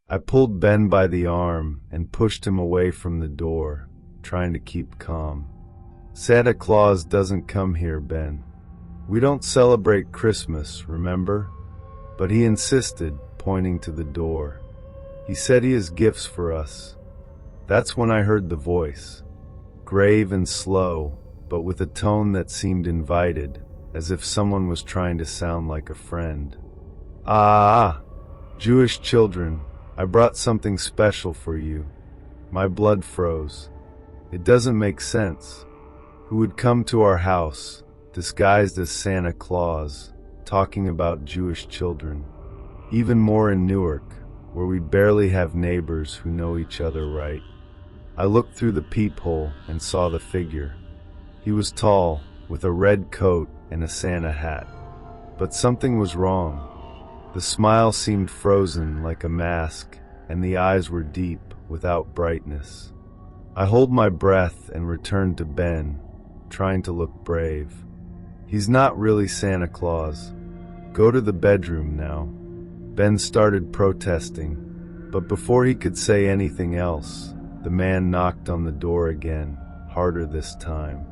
I pulled Ben by the arm and pushed him away from the door, trying to keep calm. Santa Claus doesn't come here, Ben. We don't celebrate Christmas, remember? But he insisted, pointing to the door. He said he has gifts for us. That's when I heard the voice, grave and slow, but with a tone that seemed invited, as if someone was trying to sound like a friend. Jewish children, I brought something special for you. My blood froze. It doesn't make sense. Who would come to our house, disguised as Santa Claus, talking about Jewish children? Even more in Newark, where we barely have neighbors who know each other right. I looked through the peephole and saw the figure. He was tall, with a red coat and a Santa hat. But something was wrong. The smile seemed frozen like a mask, and the eyes were deep, without brightness. I hold my breath and returned to Ben, trying to look brave. He's not really Santa Claus. Go to the bedroom now. Ben started protesting, but before he could say anything else, the man knocked on the door again, harder this time.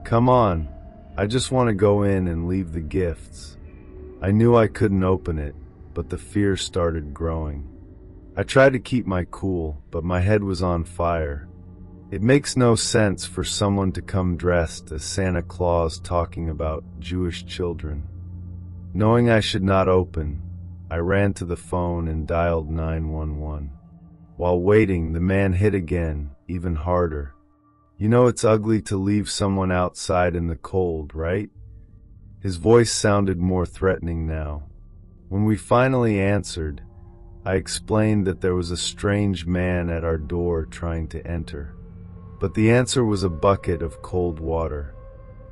Come on, I just want to go in and leave the gifts. I knew I couldn't open it, but the fear started growing. I tried to keep my cool, but my head was on fire. It makes no sense for someone to come dressed as Santa Claus talking about Jewish children. Knowing I should not open, I ran to the phone and dialed 911. While waiting, the man hit again, even harder. You know it's ugly to leave someone outside in the cold, right? His voice sounded more threatening now. When we finally answered, I explained that there was a strange man at our door trying to enter. But the answer was a bucket of cold water.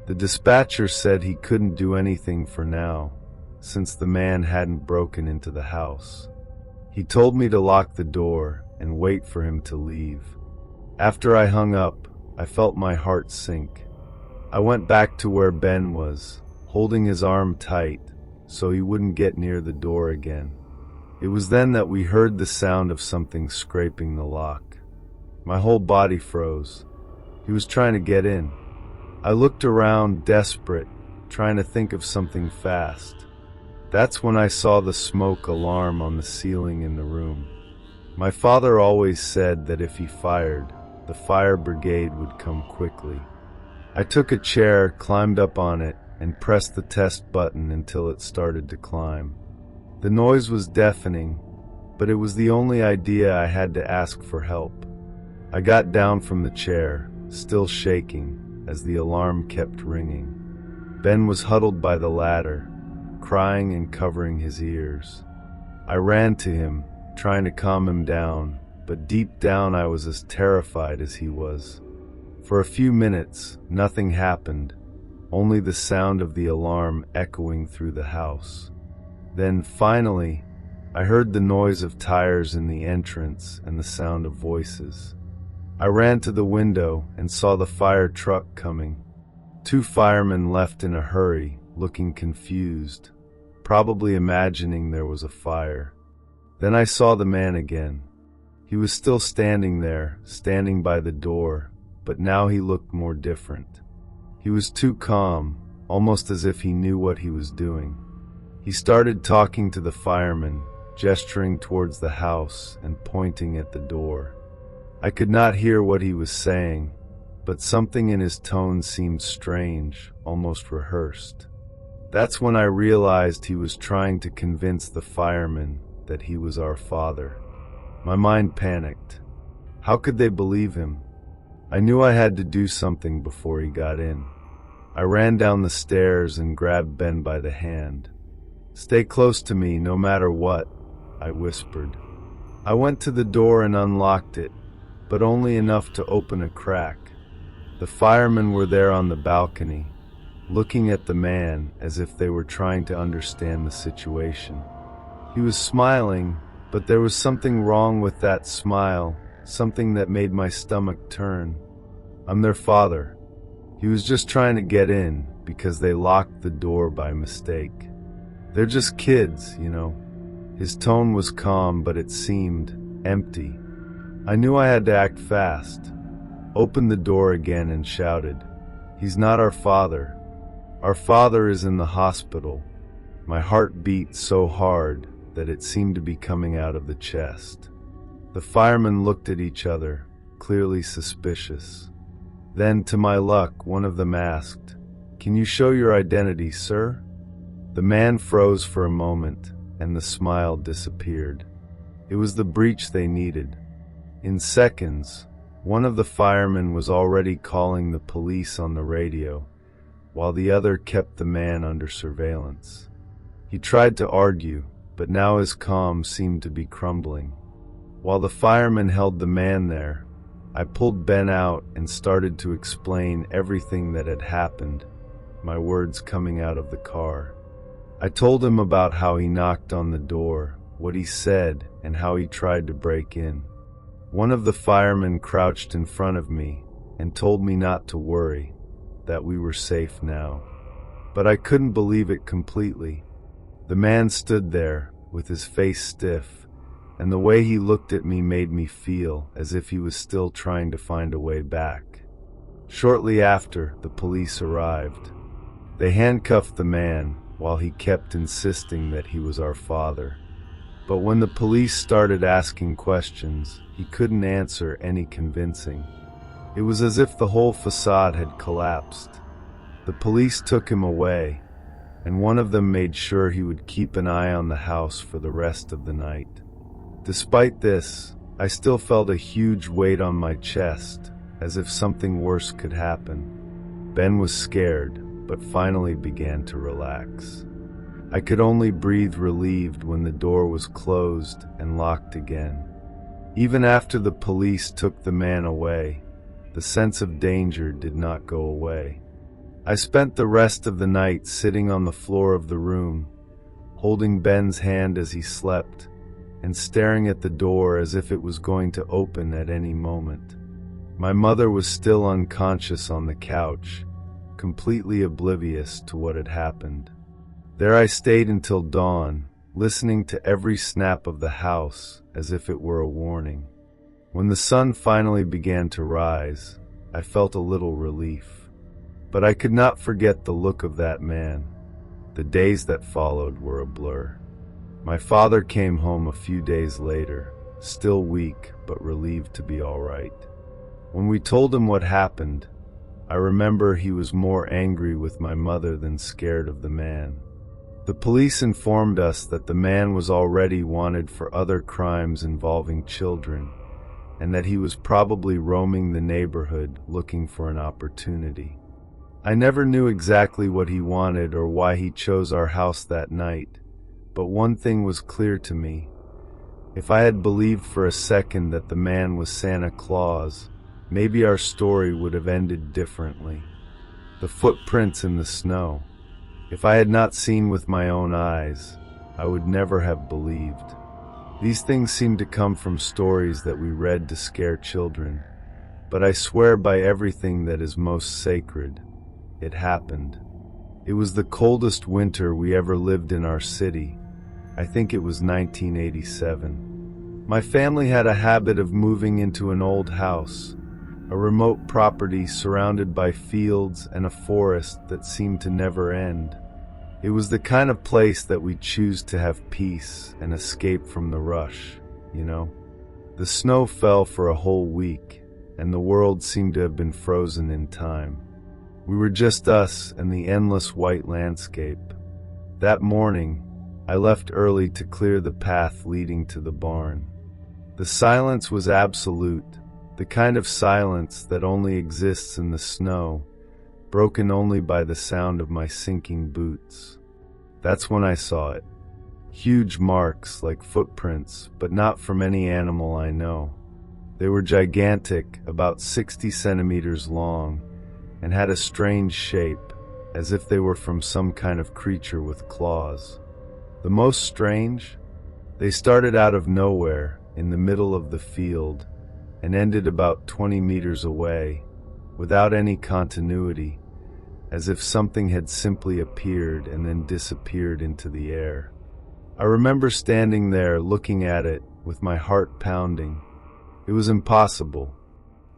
The dispatcher said he couldn't do anything for now, since the man hadn't broken into the house. He told me to lock the door and wait for him to leave. After I hung up, I felt my heart sink. I went back to where Ben was, holding his arm tight so he wouldn't get near the door again. It was then that we heard the sound of something scraping the lock. My whole body froze. He was trying to get in. I looked around, desperate, trying to think of something fast. That's when I saw the smoke alarm on the ceiling in the room. My father always said that if he fired, the fire brigade would come quickly. I took a chair, climbed up on it, and pressed the test button until it started to climb. The noise was deafening, but it was the only idea I had to ask for help. I got down from the chair, still shaking, as the alarm kept ringing. Ben was huddled by the ladder, crying and covering his ears. I ran to him, trying to calm him down, but deep down I was as terrified as he was. For a few minutes, nothing happened, only the sound of the alarm echoing through the house. Then, finally, I heard the noise of tires in the entrance and the sound of voices. I ran to the window and saw the fire truck coming. 2 firemen left in a hurry, looking confused, probably imagining there was a fire. Then I saw the man again. He was still standing there, standing by the door, but now he looked more different. He was too calm, almost as if he knew what he was doing. He started talking to the firemen, gesturing towards the house and pointing at the door. I could not hear what he was saying, but something in his tone seemed strange, almost rehearsed. That's when I realized he was trying to convince the firemen that he was our father. My mind panicked. How could they believe him? I knew I had to do something before he got in. I ran down the stairs and grabbed Ben by the hand. "Stay close to me no matter what," I whispered. I went to the door and unlocked it, but only enough to open a crack. The firemen were there on the balcony, looking at the man as if they were trying to understand the situation. He was smiling, but there was something wrong with that smile, something that made my stomach turn. "I'm their father. He was just trying to get in because they locked the door by mistake. They're just kids, you know." His tone was calm, but it seemed empty. I knew I had to act fast. Opened the door again and shouted, "He's not our father. Our father is in the hospital." My heart beat so hard that it seemed to be coming out of the chest. The firemen looked at each other, clearly suspicious. Then, to my luck, one of them asked, "Can you show your identity, sir?" The man froze for a moment, and the smile disappeared. It was the breach they needed. In seconds, one of the firemen was already calling the police on the radio, while the other kept the man under surveillance. He tried to argue, but now his calm seemed to be crumbling. While the fireman held the man there, I pulled Ben out and started to explain everything that had happened, my words coming out of the car. I told him about how he knocked on the door, what he said, and how he tried to break in. One of the firemen crouched in front of me and told me not to worry, that we were safe now. But I couldn't believe it completely. The man stood there, with his face stiff, and the way he looked at me made me feel as if he was still trying to find a way back. Shortly after, the police arrived. They handcuffed the man, while he kept insisting that he was our father. But when the police started asking questions, he couldn't answer any convincing. It was as if the whole facade had collapsed. The police took him away, and one of them made sure he would keep an eye on the house for the rest of the night. Despite this, I still felt a huge weight on my chest, as if something worse could happen. Ben was scared, but finally began to relax. I could only breathe relieved when the door was closed and locked again. Even after the police took the man away, the sense of danger did not go away. I spent the rest of the night sitting on the floor of the room, holding Ben's hand as he slept, and staring at the door as if it was going to open at any moment. My mother was still unconscious on the couch, completely oblivious to what had happened. There I stayed until dawn, listening to every snap of the house as if it were a warning. When the sun finally began to rise, I felt a little relief. But I could not forget the look of that man. The days that followed were a blur. My father came home a few days later, still weak but relieved to be all right. When we told him what happened, I remember he was more angry with my mother than scared of the man. The police informed us that the man was already wanted for other crimes involving children, and that he was probably roaming the neighborhood looking for an opportunity. I never knew exactly what he wanted or why he chose our house that night, but one thing was clear to me. If I had believed for a second that the man was Santa Claus, maybe our story would have ended differently. The footprints in the snow. If I had not seen with my own eyes, I would never have believed. These things seem to come from stories that we read to scare children, but I swear by everything that is most sacred, it happened. It was the coldest winter we ever lived in our city. I think it was 1987. My family had a habit of moving into an old house, a remote property surrounded by fields and a forest that seemed to never end. It was the kind of place that we choose to have peace and escape from the rush, you know? The snow fell for a whole week, and the world seemed to have been frozen in time. We were just us and the endless white landscape. That morning, I left early to clear the path leading to the barn. The silence was absolute, the kind of silence that only exists in the snow, broken only by the sound of my sinking boots. That's when I saw it. Huge marks like footprints, but not from any animal I know. They were gigantic, about 60 centimeters long, and had a strange shape, as if they were from some kind of creature with claws. The most strange? They started out of nowhere, in the middle of the field, and ended about 20 meters away, without any continuity, as if something had simply appeared and then disappeared into the air. I remember standing there looking at it with my heart pounding. It was impossible.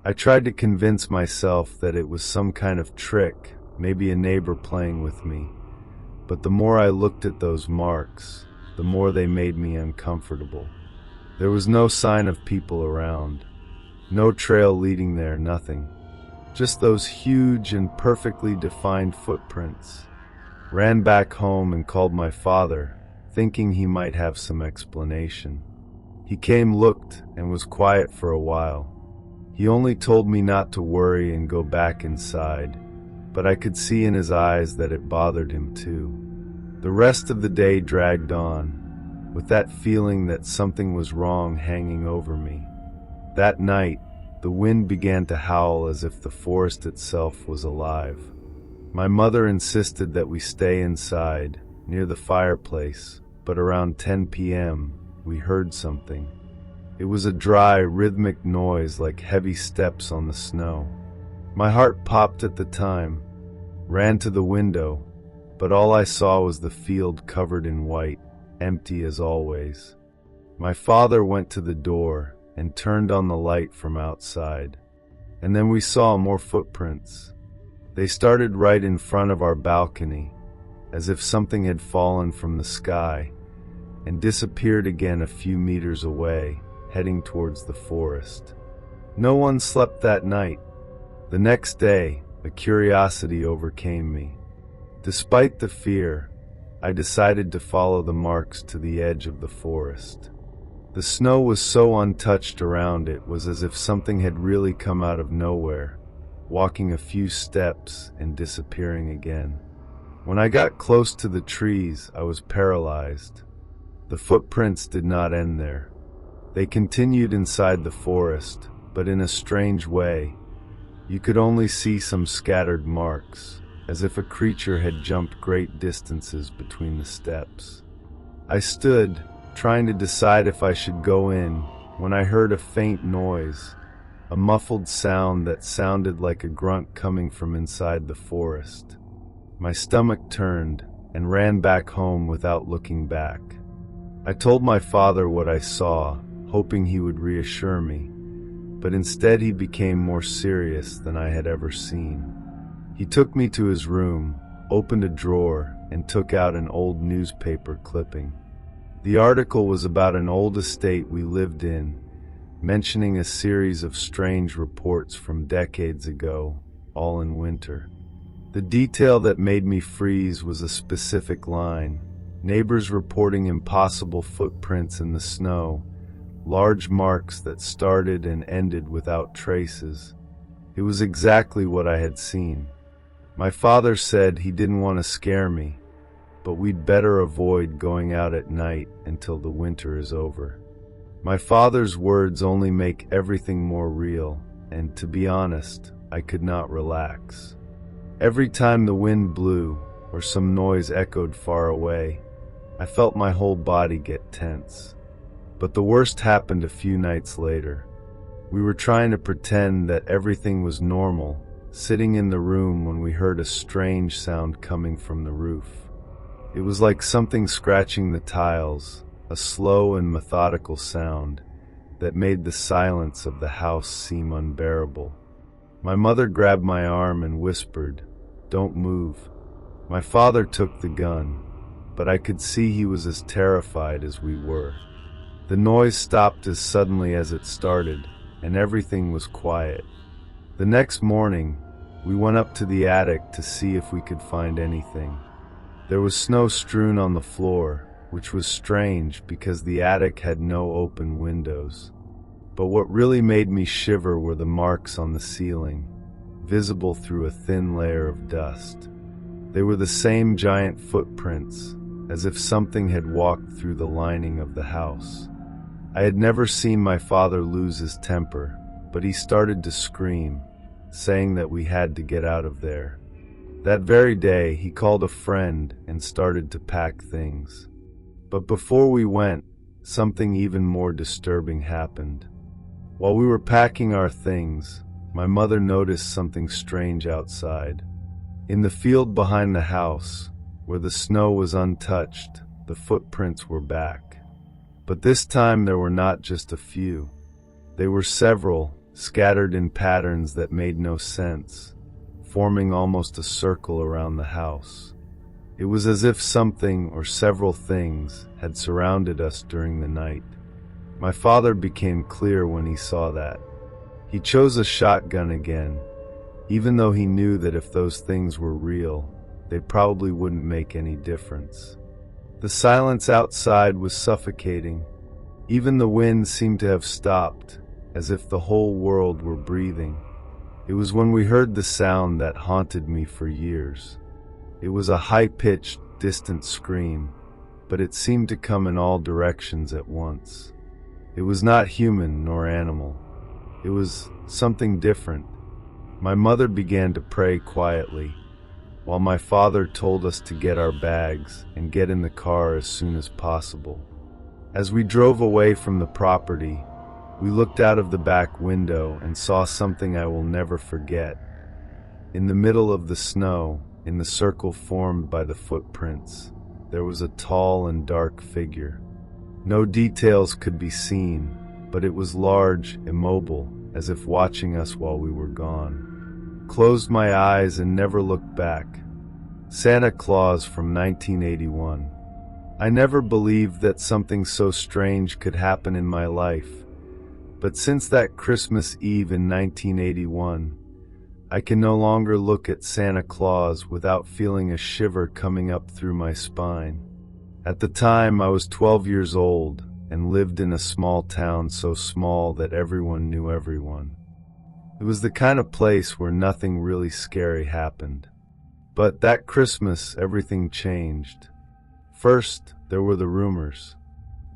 I tried to convince myself that it was some kind of trick, maybe a neighbor playing with me. But the more I looked at those marks, the more they made me uncomfortable. There was no sign of people around. No trail leading there, nothing. Just those huge and perfectly defined footprints. Ran back home and called my father, thinking he might have some explanation. He came, looked, and was quiet for a while. He only told me not to worry and go back inside, but I could see in his eyes that it bothered him too. The rest of the day dragged on, with that feeling that something was wrong hanging over me. That night, the wind began to howl as if the forest itself was alive. My mother insisted that we stay inside, near the fireplace, but around 10 p.m., we heard something. It was a dry, rhythmic noise like heavy steps on the snow. My heart popped at the time, ran to the window, but all I saw was the field covered in white, empty as always. My father went to the door and turned on the light from outside. And then we saw more footprints. They started right in front of our balcony, as if something had fallen from the sky, and disappeared again a few meters away, heading towards the forest. No one slept that night. The next day, a curiosity overcame me. Despite the fear, I decided to follow the marks to the edge of the forest. The snow was so untouched around it was as if something had really come out of nowhere, walking a few steps and disappearing again. When I got close to the trees, I was paralyzed. The footprints did not end there. They continued inside the forest, but in a strange way. You could only see some scattered marks, as if a creature had jumped great distances between the steps. I stood, trying to decide if I should go in, when I heard a faint noise, a muffled sound that sounded like a grunt coming from inside the forest. My stomach turned and ran back home without looking back. I told my father what I saw, hoping he would reassure me, but instead he became more serious than I had ever seen. He took me to his room, opened a drawer, and took out an old newspaper clipping. The article was about an old estate we lived in, mentioning a series of strange reports from decades ago, all in winter. The detail that made me freeze was a specific line: neighbors reporting impossible footprints in the snow, large marks that started and ended without traces. It was exactly what I had seen. My father said he didn't want to scare me, but we'd better avoid going out at night until the winter is over. My father's words only make everything more real, and to be honest, I could not relax. Every time the wind blew, or some noise echoed far away, I felt my whole body get tense. But the worst happened a few nights later. We were trying to pretend that everything was normal, sitting in the room when we heard a strange sound coming from the roof. It was like something scratching the tiles, a slow and methodical sound that made the silence of the house seem unbearable. My mother grabbed my arm and whispered, "Don't move." My father took the gun, but I could see he was as terrified as we were. The noise stopped as suddenly as it started, and everything was quiet. The next morning, we went up to the attic to see if we could find anything. There was snow strewn on the floor, which was strange because the attic had no open windows. But what really made me shiver were the marks on the ceiling, visible through a thin layer of dust. They were the same giant footprints, as if something had walked through the lining of the house. I had never seen my father lose his temper, but he started to scream, saying that we had to get out of there. That very day, he called a friend and started to pack things. But before we went, something even more disturbing happened. While we were packing our things, my mother noticed something strange outside. In the field behind the house, where the snow was untouched, the footprints were back. But this time there were not just a few. They were several, scattered in patterns that made no sense, forming almost a circle around the house. It was as if something or several things had surrounded us during the night. My father became clear when he saw that. He chose a shotgun again, even though he knew that if those things were real, they probably wouldn't make any difference. The silence outside was suffocating. Even the wind seemed to have stopped, as if the whole world were breathing. It was when we heard the sound that haunted me for years. It was a high-pitched, distant scream, but it seemed to come in all directions at once. It was not human nor animal. It was something different. My mother began to pray quietly, while my father told us to get our bags and get in the car as soon as possible. As we drove away from the property, we looked out of the back window and saw something I will never forget. In the middle of the snow, in the circle formed by the footprints, there was a tall and dark figure. No details could be seen, but it was large, immobile, as if watching us while we were gone. Closed my eyes and never looked back. Santa Claus from 1981. I never believed that something so strange could happen in my life, but since that Christmas Eve in 1981, I can no longer look at Santa Claus without feeling a shiver coming up through my spine. At the time, I was 12 years old and lived in a small town so small that everyone knew everyone. It was the kind of place where nothing really scary happened. But that Christmas, everything changed. First, there were the rumors.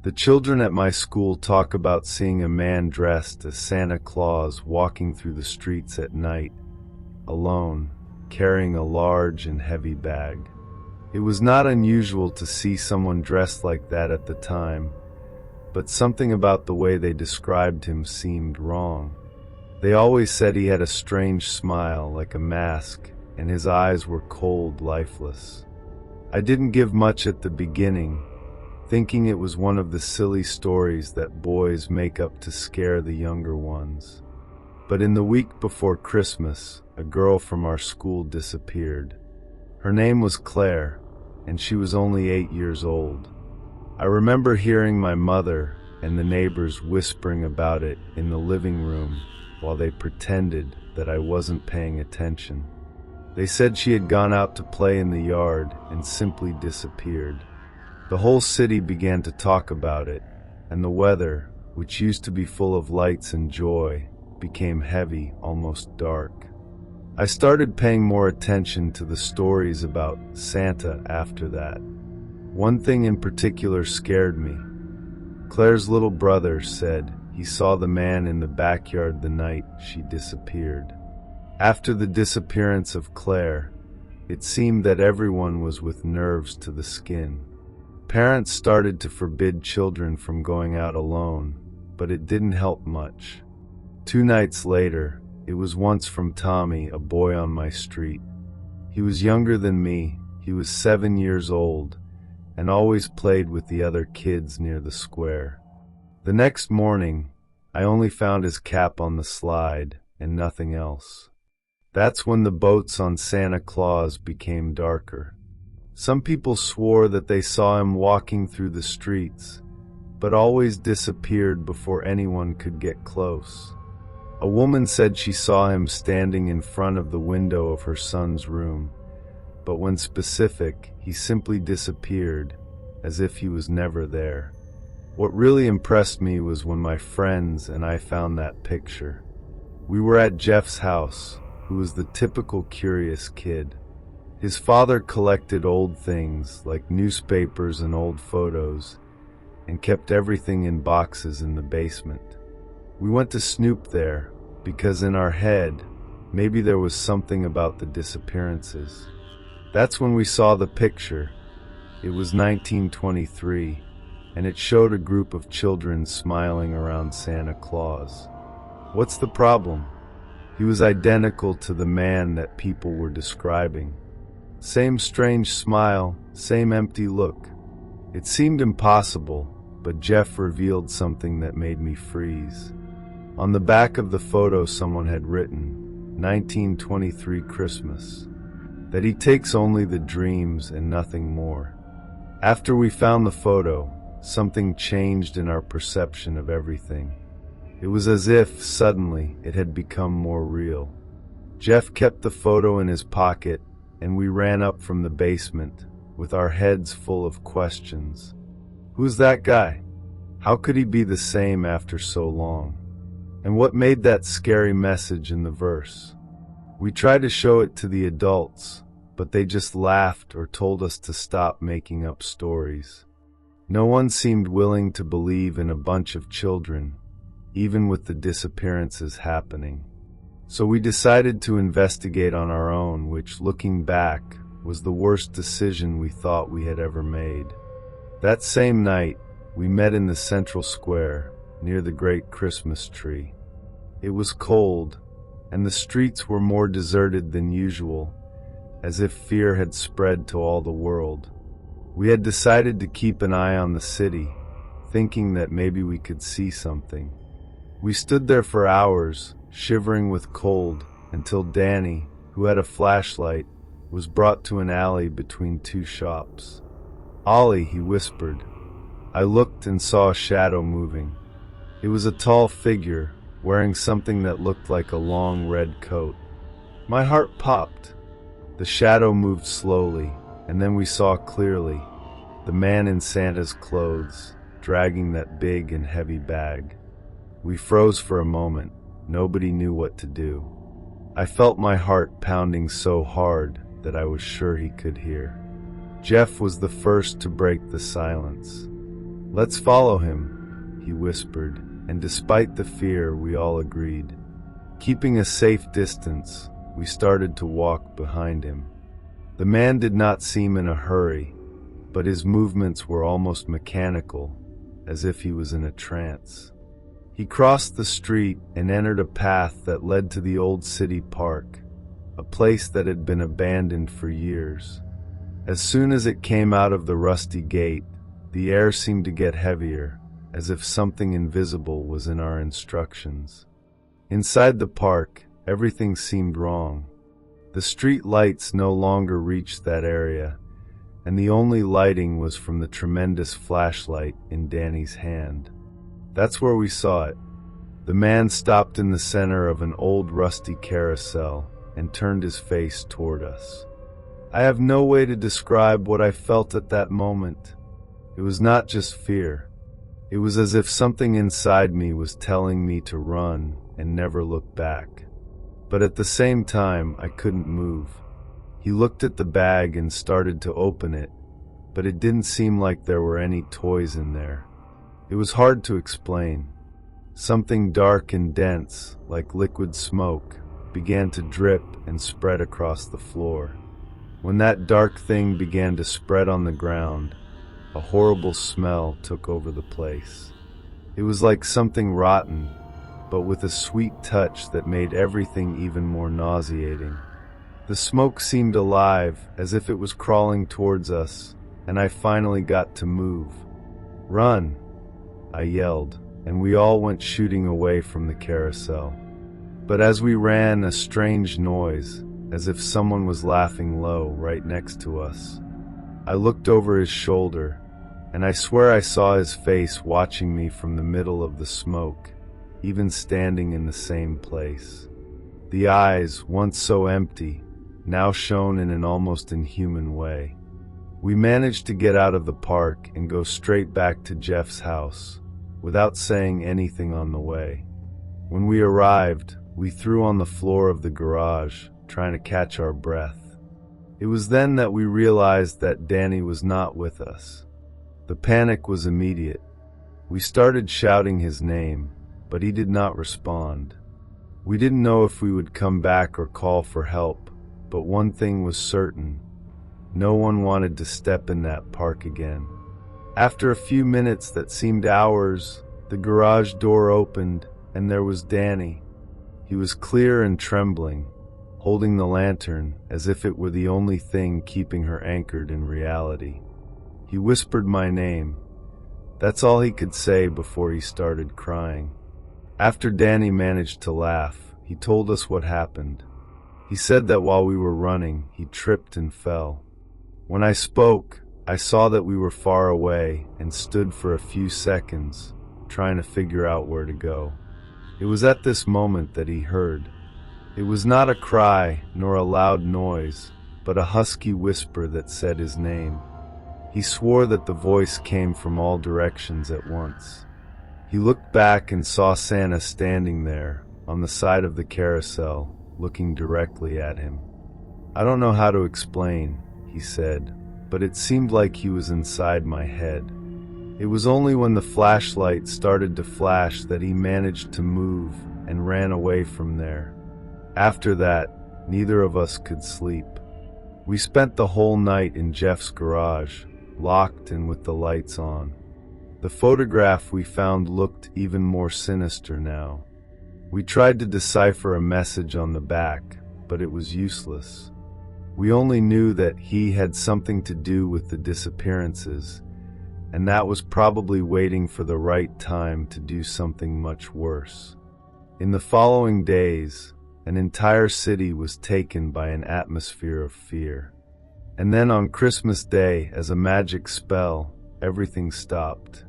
The children at my school talk about seeing a man dressed as Santa Claus walking through the streets at night, alone, carrying a large and heavy bag. It was not unusual to see someone dressed like that at the time, but something about the way they described him seemed wrong. They always said he had a strange smile, like a mask, and his eyes were cold, lifeless. I didn't give much at the beginning, thinking it was one of the silly stories that boys make up to scare the younger ones. But in the week before Christmas, a girl from our school disappeared. Her name was Claire, and she was only 8 years old. I remember hearing my mother and the neighbors whispering about it in the living room while they pretended that I wasn't paying attention. They said she had gone out to play in the yard and simply disappeared. The whole city began to talk about it, and the weather, which used to be full of lights and joy, became heavy, almost dark. I started paying more attention to the stories about Santa after that. One thing in particular scared me. Claire's little brother said he saw the man in the backyard the night she disappeared. After the disappearance of Claire, it seemed that everyone was with nerves to the skin. Parents started to forbid children from going out alone, but it didn't help much. 2 nights later, it was once from Tommy, a boy on my street. He was younger than me, he was 7 years old, and always played with the other kids near the square. The next morning, I only found his cap on the slide and nothing else. That's when the boats on Santa Claus became darker. Some people swore that they saw him walking through the streets, but always disappeared before anyone could get close. A woman said she saw him standing in front of the window of her son's room, but when specific, he simply disappeared, as if he was never there. What really impressed me was when my friends and I found that picture. We were at Jeff's house, who was the typical curious kid. His father collected old things like newspapers and old photos, and kept everything in boxes in the basement. We went to snoop there, because in our head, maybe there was something about the disappearances. That's when we saw the picture. It was 1923, and it showed a group of children smiling around Santa Claus. What's the problem? He was identical to the man that people were describing. Same strange smile, same empty look. It seemed impossible, but Jeff revealed something that made me freeze. On the back of the photo, someone had written, 1923 Christmas, that he takes only the dreams and nothing more. After we found the photo, something changed in our perception of everything. It was as if, suddenly, it had become more real. Jeff kept the photo in his pocket, and we ran up from the basement, with our heads full of questions. Who's that guy? How could he be the same after so long? And what made that scary message in the verse? We tried to show it to the adults, but they just laughed or told us to stop making up stories. No one seemed willing to believe in a bunch of children, even with the disappearances happening. So we decided to investigate on our own, which, looking back, was the worst decision we thought we had ever made. That same night, we met in the central square, near the great Christmas tree. It was cold, and the streets were more deserted than usual, as if fear had spread to all the world. We had decided to keep an eye on the city, thinking that maybe we could see something. We stood there for hours, shivering with cold, until Danny, who had a flashlight, was brought to an alley between two shops. "Ollie," he whispered. I looked and saw a shadow moving. It was a tall figure, wearing something that looked like a long red coat. My heart popped. The shadow moved slowly, and then we saw clearly the man in Santa's clothes, dragging that big and heavy bag. We froze for a moment. Nobody knew what to do. I felt my heart pounding so hard that I was sure he could hear. Jeff was the first to break the silence. "Let's follow him," he whispered, and despite the fear, we all agreed. Keeping a safe distance, we started to walk behind him. The man did not seem in a hurry, but his movements were almost mechanical, as if he was in a trance. He crossed the street and entered a path that led to the old city park, a place that had been abandoned for years. As soon as it came out of the rusty gate, the air seemed to get heavier, as if something invisible was in our instructions. Inside the park, everything seemed wrong. The street lights no longer reached that area, and the only lighting was from the tremendous flashlight in Danny's hand. That's where we saw it. The man stopped in the center of an old rusty carousel and turned his face toward us. I have no way to describe what I felt at that moment. It was not just fear. It was as if something inside me was telling me to run and never look back. But at the same time, I couldn't move. He looked at the bag and started to open it, but it didn't seem like there were any toys in there. It was hard to explain. Something dark and dense, like liquid smoke, began to drip and spread across the floor. When that dark thing began to spread on the ground, a horrible smell took over the place. It was like something rotten, but with a sweet touch that made everything even more nauseating. The smoke seemed alive, as if it was crawling towards us, and I finally got to move. "Run!" I yelled, and we all went shooting away from the carousel. But as we ran, a strange noise, as if someone was laughing low right next to us. I looked over his shoulder, and I swear I saw his face watching me from the middle of the smoke, even standing in the same place. The eyes, once so empty, now shone in an almost inhuman way. We managed to get out of the park and go straight back to Jeff's house, without saying anything on the way. When we arrived, we threw on the floor of the garage, trying to catch our breath. It was then that we realized that Danny was not with us. The panic was immediate. We started shouting his name, but he did not respond. We didn't know if we would come back or call for help, but one thing was certain. No one wanted to step in that park again. After a few minutes that seemed hours, the garage door opened, and there was Danny. He was clear and trembling, holding the lantern as if it were the only thing keeping her anchored in reality. He whispered my name. That's all he could say before he started crying. After Danny managed to laugh, he told us what happened. He said that while we were running, he tripped and fell. When I spoke, I saw that we were far away and stood for a few seconds, trying to figure out where to go. It was at this moment that he heard. It was not a cry nor a loud noise, but a husky whisper that said his name. He swore that the voice came from all directions at once. He looked back and saw Santa standing there, on the side of the carousel, looking directly at him. I don't know how to explain, he said, but it seemed like he was inside my head. It was only when the flashlight started to flash that he managed to move and ran away from there. After that, neither of us could sleep. We spent the whole night in Jeff's garage, locked and with the lights on. The photograph we found looked even more sinister now. We tried to decipher a message on the back, but it was useless. We only knew that he had something to do with the disappearances, and that was probably waiting for the right time to do something much worse. In the following days, an entire city was taken by an atmosphere of fear. And then on Christmas Day, as a magic spell, everything stopped.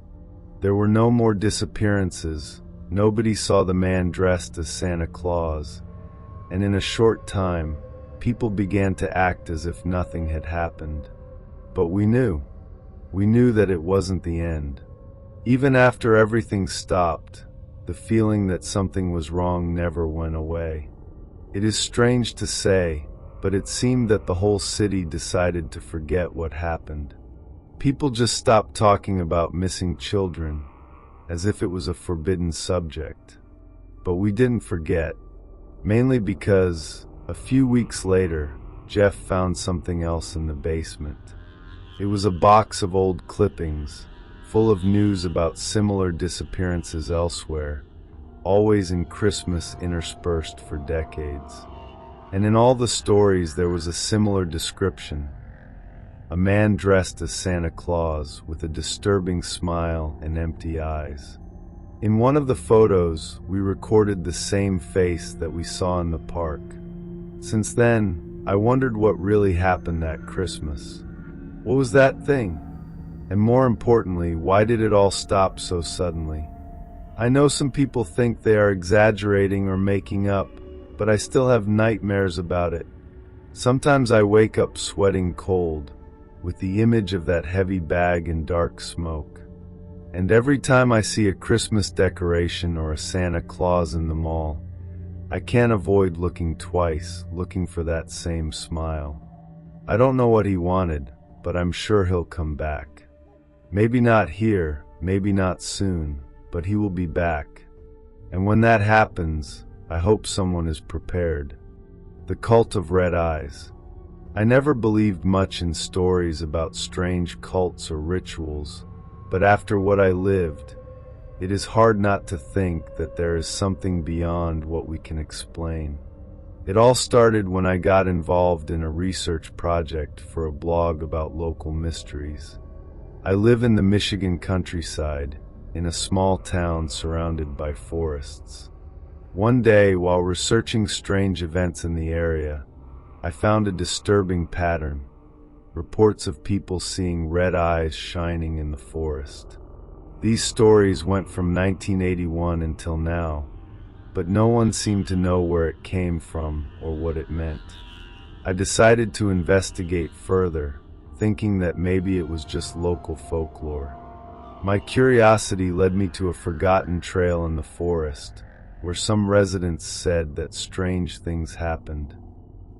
There were no more disappearances, nobody saw the man dressed as Santa Claus, and in a short time, people began to act as if nothing had happened. But we knew that it wasn't the end. Even after everything stopped, the feeling that something was wrong never went away. It is strange to say, but it seemed that the whole city decided to forget what happened. People just stopped talking about missing children, as if it was a forbidden subject. But we didn't forget, mainly because, a few weeks later, Jeff found something else in the basement. It was a box of old clippings, full of news about similar disappearances elsewhere, always in Christmas interspersed for decades. And in all the stories there was a similar description. A man dressed as Santa Claus with a disturbing smile and empty eyes. In one of the photos, we recorded the same face that we saw in the park. Since then, I wondered what really happened that Christmas. What was that thing? And more importantly, why did it all stop so suddenly? I know some people think they are exaggerating or making up, but I still have nightmares about it. Sometimes I wake up sweating cold, with the image of that heavy bag and dark smoke. And every time I see a Christmas decoration or a Santa Claus in the mall, I can't avoid looking twice, looking for that same smile. I don't know what he wanted, but I'm sure he'll come back. Maybe not here, maybe not soon, but he will be back. And when that happens, I hope someone is prepared. The cult of red eyes. I never believed much in stories about strange cults or rituals, but after what I lived, it is hard not to think that there is something beyond what we can explain. It all started when I got involved in a research project for a blog about local mysteries. I live in the Michigan countryside, in a small town surrounded by forests. One day, while researching strange events in the area, I found a disturbing pattern. Reports of people seeing red eyes shining in the forest. These stories went from 1981 until now, but no one seemed to know where it came from or what it meant. I decided to investigate further, thinking that maybe it was just local folklore. My curiosity led me to a forgotten trail in the forest, where some residents said that strange things happened.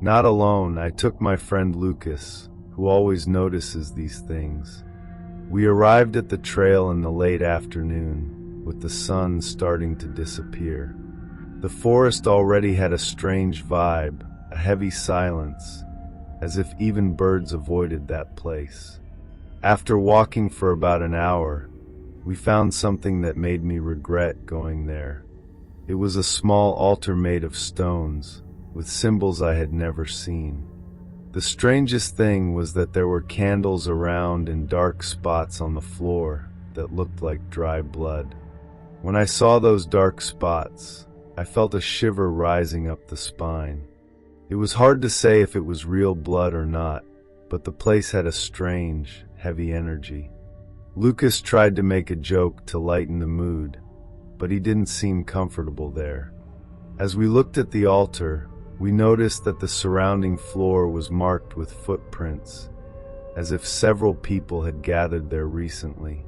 Not alone, I took my friend Lucas, who always notices these things. We arrived at the trail in the late afternoon, with the sun starting to disappear. The forest already had a strange vibe, a heavy silence, as if even birds avoided that place. After walking for about an hour, we found something that made me regret going there. It was a small altar made of stones, with symbols I had never seen. The The strangest thing was that there were candles around and dark spots on the floor that looked like dry blood. When I saw those dark spots, I felt a shiver rising up the spine. It was hard to say if it was real blood or not, but the place had a strange, heavy energy. Lucas tried to make a joke to lighten the mood, but he didn't seem comfortable there. As we looked at the altar, we noticed that the surrounding floor was marked with footprints, as if several people had gathered there recently.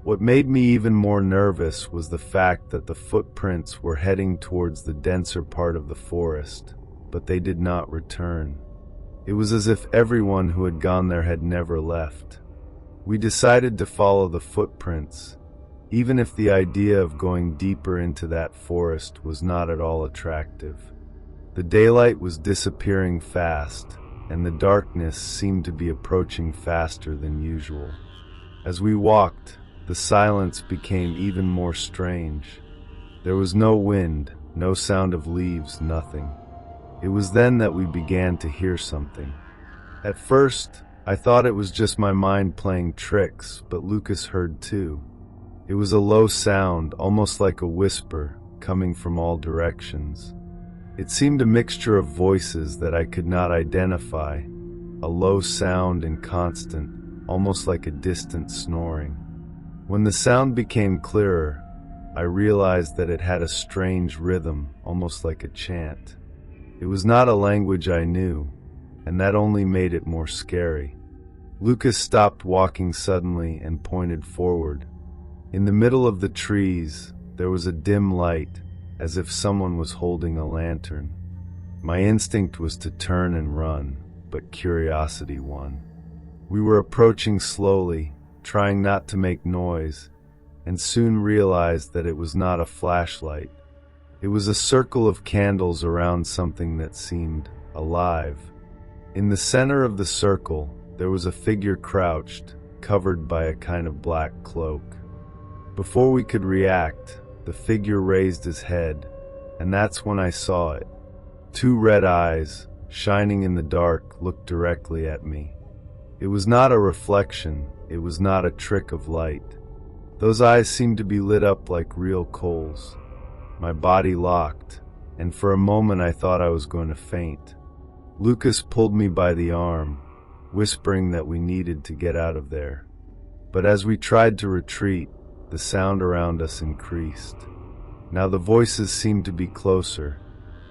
What made me even more nervous was the fact that the footprints were heading towards the denser part of the forest, but they did not return. It was as if everyone who had gone there had never left. We decided to follow the footprints, even if the idea of going deeper into that forest was not at all attractive. The daylight was disappearing fast, and the darkness seemed to be approaching faster than usual. As we walked, the silence became even more strange. There was no wind, no sound of leaves, nothing. It was then that we began to hear something. At first, I thought it was just my mind playing tricks, but Lucas heard too. It was a low sound, almost like a whisper, coming from all directions. It seemed a mixture of voices that I could not identify, a low sound and constant, almost like a distant snoring. When the sound became clearer, I realized that it had a strange rhythm, almost like a chant. It was not a language I knew, and that only made it more scary. Lucas stopped walking suddenly and pointed forward. In the middle of the trees, there was a dim light, as if someone was holding a lantern. My instinct was to turn and run, but curiosity won. We were approaching slowly, trying not to make noise, and soon realized that it was not a flashlight. It was a circle of candles around something that seemed alive. In the center of the circle, there was a figure crouched, covered by a kind of black cloak. Before we could react, the figure raised his head, and that's when I saw it. Two red eyes, shining in the dark, looked directly at me. It was not a reflection, it was not a trick of light. Those eyes seemed to be lit up like real coals. My body locked, and for a moment I thought I was going to faint. Lucas pulled me by the arm, whispering that we needed to get out of there. But as we tried to retreat, the sound around us increased. Now the voices seemed to be closer,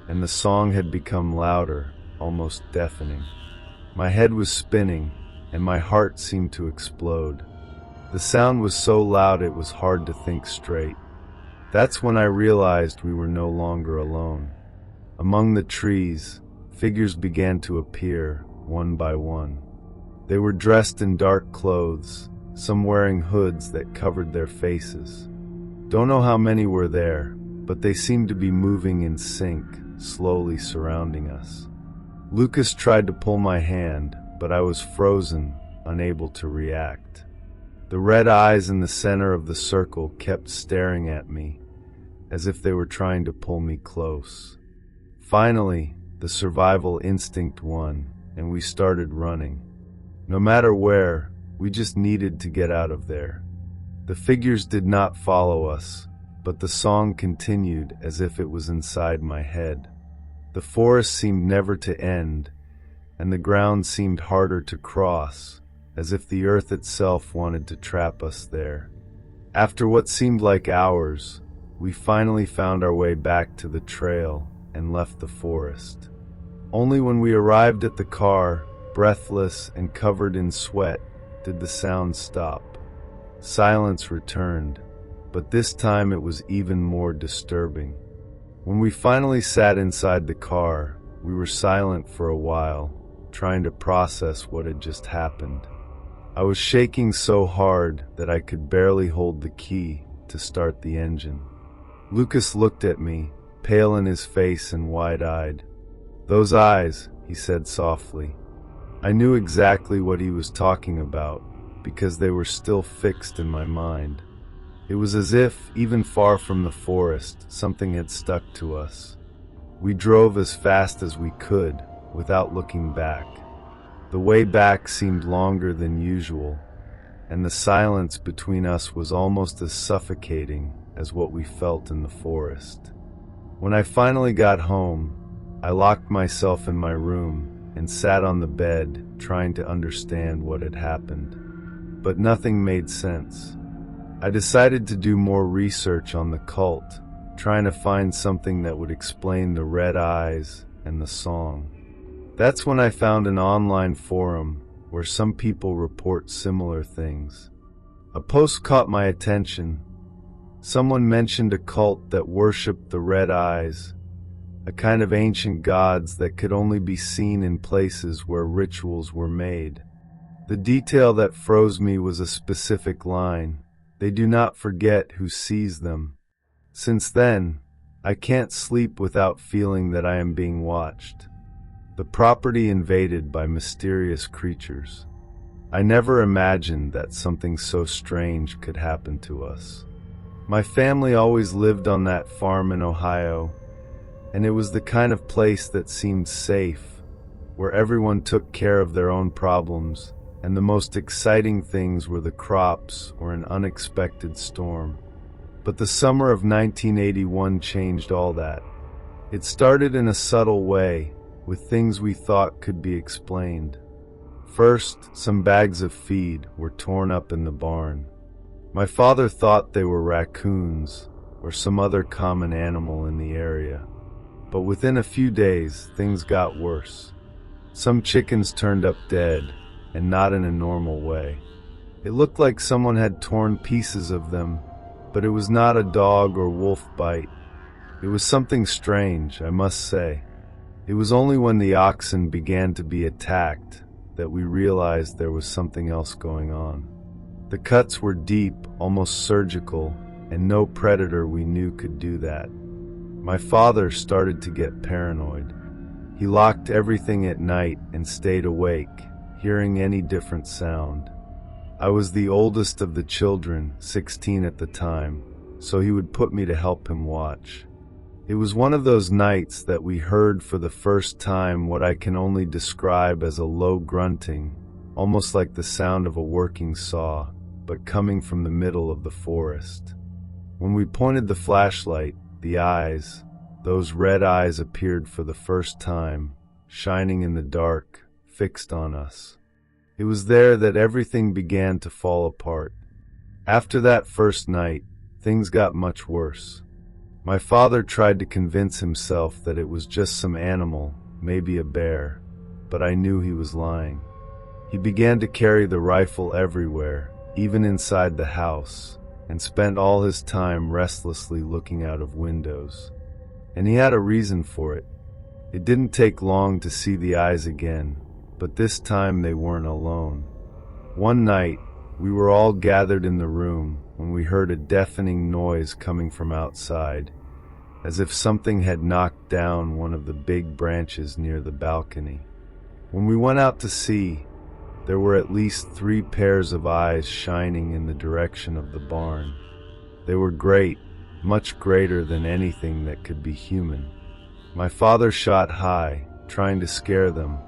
and the song had become louder, almost deafening. My head was spinning, and my heart seemed to explode. The sound was so loud it was hard to think straight. That's when I realized we were no longer alone. Among the trees, figures began to appear, one by one. They were dressed in dark clothes, some wearing hoods that covered their faces. Don't know how many were there, but they seemed to be moving in sync, slowly surrounding us. Lucas tried to pull my hand, but I was frozen, unable to react. The red eyes in the center of the circle kept staring at me, as if they were trying to pull me close. Finally, the survival instinct won, and we started running. No matter where, we just needed to get out of there. The figures did not follow us, but the song continued as if it was inside my head. The forest seemed never to end, and the ground seemed harder to cross, as if the earth itself wanted to trap us there. After what seemed like hours, we finally found our way back to the trail and left the forest. Only when we arrived at the car, breathless and covered in sweat, did the sound stop. Silence returned, but this time it was even more disturbing. When we finally sat inside the car, we were silent for a while, trying to process what had just happened. I was shaking so hard that I could barely hold the key to start the engine. Lucas looked at me, pale in his face and wide-eyed. "Those eyes," he said softly. I knew exactly what he was talking about, because they were still fixed in my mind. It was as if, even far from the forest, something had stuck to us. We drove as fast as we could, without looking back. The way back seemed longer than usual, and the silence between us was almost as suffocating as what we felt in the forest. When I finally got home, I locked myself in my room and sat on the bed trying to understand what had happened. But nothing made sense. I decided to do more research on the cult, trying to find something that would explain the red eyes and the song. That's when I found an online forum where some people report similar things. A post caught my attention. Someone mentioned a cult that worshipped the red eyes, a kind of ancient gods that could only be seen in places where rituals were made. The detail that froze me was a specific line: "They do not forget who sees them." Since then, I can't sleep without feeling that I am being watched. The property invaded by mysterious creatures. I never imagined that something so strange could happen to us. My family always lived on that farm in Ohio, and it was the kind of place that seemed safe, where everyone took care of their own problems, and the most exciting things were the crops or an unexpected storm. But the summer of 1981 changed all that. It started in a subtle way, with things we thought could be explained. First, some bags of feed were torn up in the barn. My father thought they were raccoons or some other common animal in the area. But within a few days, things got worse. Some chickens turned up dead, and not in a normal way. It looked like someone had torn pieces of them, but it was not a dog or wolf bite. It was something strange, I must say. It was only when the oxen began to be attacked that we realized there was something else going on. The cuts were deep, almost surgical, and no predator we knew could do that. My father started to get paranoid. He locked everything at night and stayed awake, hearing any different sound. I was the oldest of the children, 16 at the time, so he would put me to help him watch. It was one of those nights that we heard for the first time what I can only describe as a low grunting, almost like the sound of a working saw, but coming from the middle of the forest. When we pointed the flashlight, the eyes, those red eyes appeared for the first time, shining in the dark, fixed on us. It was there that everything began to fall apart. After that first night, things got much worse. My father tried to convince himself that it was just some animal, maybe a bear, but I knew he was lying. He began to carry the rifle everywhere, even inside the house, and spent all his time restlessly looking out of windows. And he had a reason for it. It didn't take long to see the eyes again, but this time they weren't alone. One night, we were all gathered in the room when we heard a deafening noise coming from outside, as if something had knocked down one of the big branches near the balcony. When we went out to see, there were at least 3 pairs of eyes shining in the direction of the barn. They were great, much greater than anything that could be human. My father shot high, trying to scare them,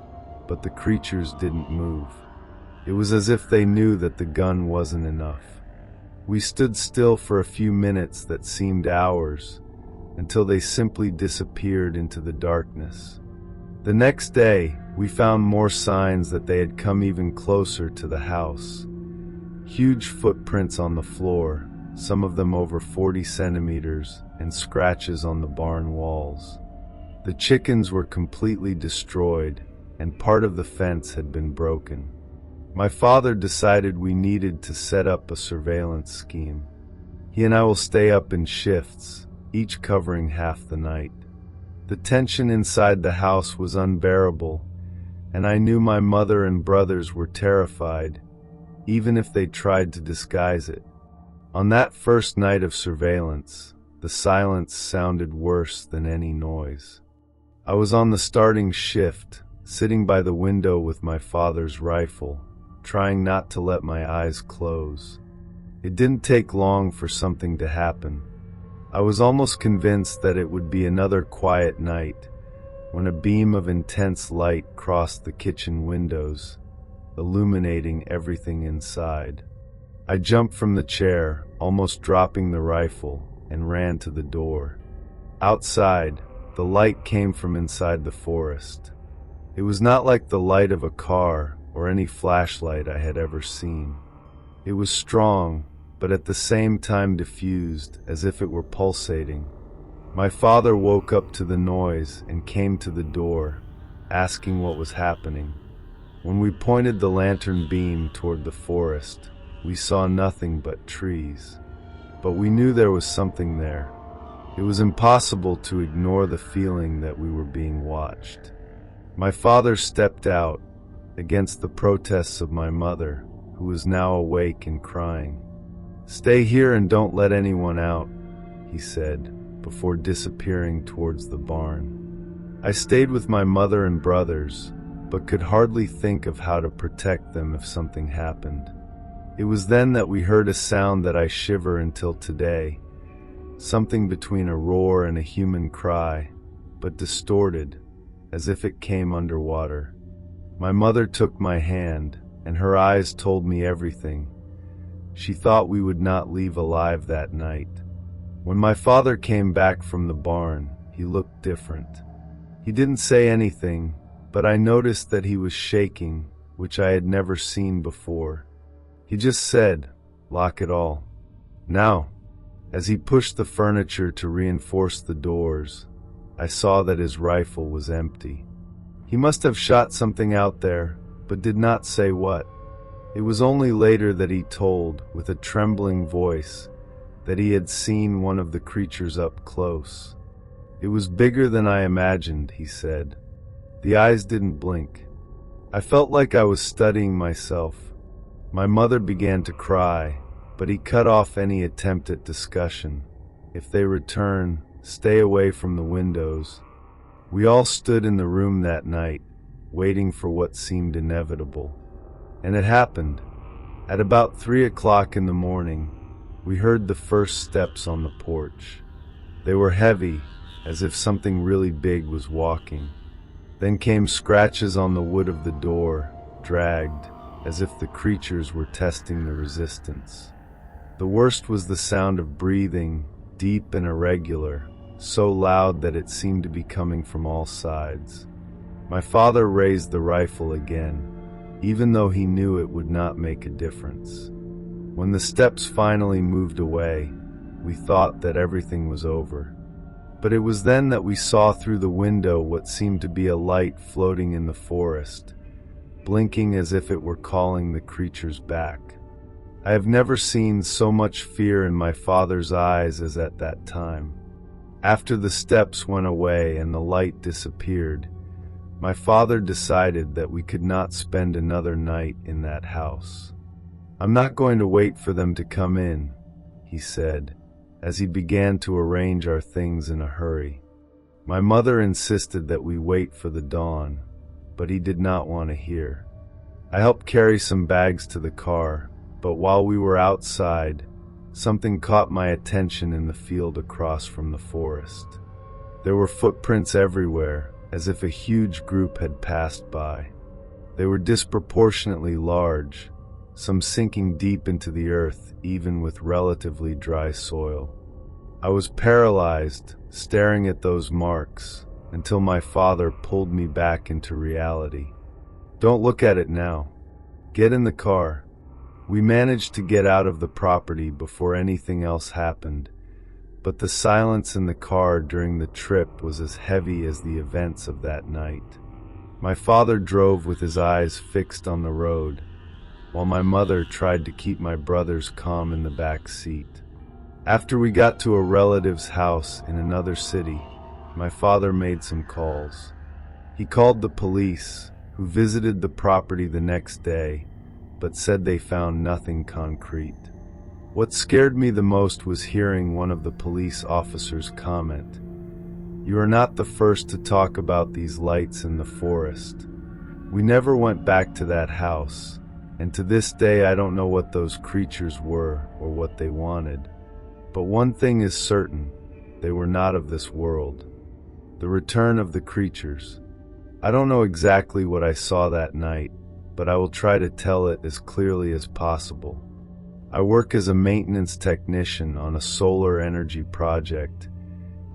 but the creatures didn't move. It was as if they knew that the gun wasn't enough. We stood still for a few minutes that seemed hours, until they simply disappeared into the darkness. The next day, we found more signs that they had come even closer to the house. Huge footprints on the floor, some of them over 40 centimeters, and scratches on the barn walls. The chickens were completely destroyed, and part of the fence had been broken. My father decided we needed to set up a surveillance scheme. He and I will stay up in shifts, each covering half the night. The tension inside the house was unbearable, and I knew my mother and brothers were terrified, even if they tried to disguise it. On that first night of surveillance, the silence sounded worse than any noise. I was on the starting shift, sitting by the window with my father's rifle, trying not to let my eyes close. It didn't take long for something to happen. I was almost convinced that it would be another quiet night, when a beam of intense light crossed the kitchen windows, illuminating everything inside. I jumped from the chair, almost dropping the rifle, and ran to the door. Outside, the light came from inside the forest. It was not like the light of a car or any flashlight I had ever seen. It was strong, but at the same time diffused, as if it were pulsating. My father woke up to the noise and came to the door, asking what was happening. When we pointed the lantern beam toward the forest, we saw nothing but trees. But we knew there was something there. It was impossible to ignore the feeling that we were being watched. My father stepped out, against the protests of my mother, who was now awake and crying. "Stay here and don't let anyone out," he said, before disappearing towards the barn. I stayed with my mother and brothers, but could hardly think of how to protect them if something happened. It was then that we heard a sound that I shiver until today, something between a roar and a human cry, but distorted, as if it came underwater. My mother took my hand, and her eyes told me everything. She thought we would not leave alive that night. When my father came back from the barn, he looked different. He didn't say anything, but I noticed that he was shaking, which I had never seen before. He just said, "Lock it all." Now, as he pushed the furniture to reinforce the doors, I saw that his rifle was empty. He must have shot something out there, but did not say what. It was only later that he told, with a trembling voice, that he had seen one of the creatures up close. It was bigger than I imagined, he said. The eyes didn't blink. I felt like I was studying myself. My mother began to cry, but he cut off any attempt at discussion. If they return, stay away from the windows. We all stood in the room that night, waiting for what seemed inevitable. And it happened. At about 3 o'clock in the morning, we heard the first steps on the porch. They were heavy, as if something really big was walking. Then came scratches on the wood of the door, dragged, as if the creatures were testing the resistance. The worst was the sound of breathing, deep and irregular, so loud that it seemed to be coming from all sides. My father raised the rifle again, even though he knew it would not make a difference. When the steps finally moved away, we thought that everything was over. But it was then that we saw through the window what seemed to be a light floating in the forest, blinking as if it were calling the creatures back. I have never seen so much fear in my father's eyes as at that time. After the steps went away and the light disappeared, my father decided that we could not spend another night in that house. "I'm not going to wait for them to come in," he said, as he began to arrange our things in a hurry. My mother insisted that we wait for the dawn, but he did not want to hear. I helped carry some bags to the car, but while we were outside, something caught my attention in the field across from the forest. There were footprints everywhere, as if a huge group had passed by. They were disproportionately large, some sinking deep into the earth, even with relatively dry soil. I was paralyzed, staring at those marks, until my father pulled me back into reality. "Don't look at it now. Get in the car." We managed to get out of the property before anything else happened, but the silence in the car during the trip was as heavy as the events of that night. My father drove with his eyes fixed on the road, while my mother tried to keep my brothers calm in the back seat. After we got to a relative's house in another city, my father made some calls. He called the police, who visited the property the next day, but said they found nothing concrete. What scared me the most was hearing one of the police officers comment, "You are not the first to talk about these lights in the forest." We never went back to that house, and to this day I don't know what those creatures were or what they wanted. But one thing is certain, they were not of this world. The return of the creatures. I don't know exactly what I saw that night, but I will try to tell it as clearly as possible. I work as a maintenance technician on a solar energy project,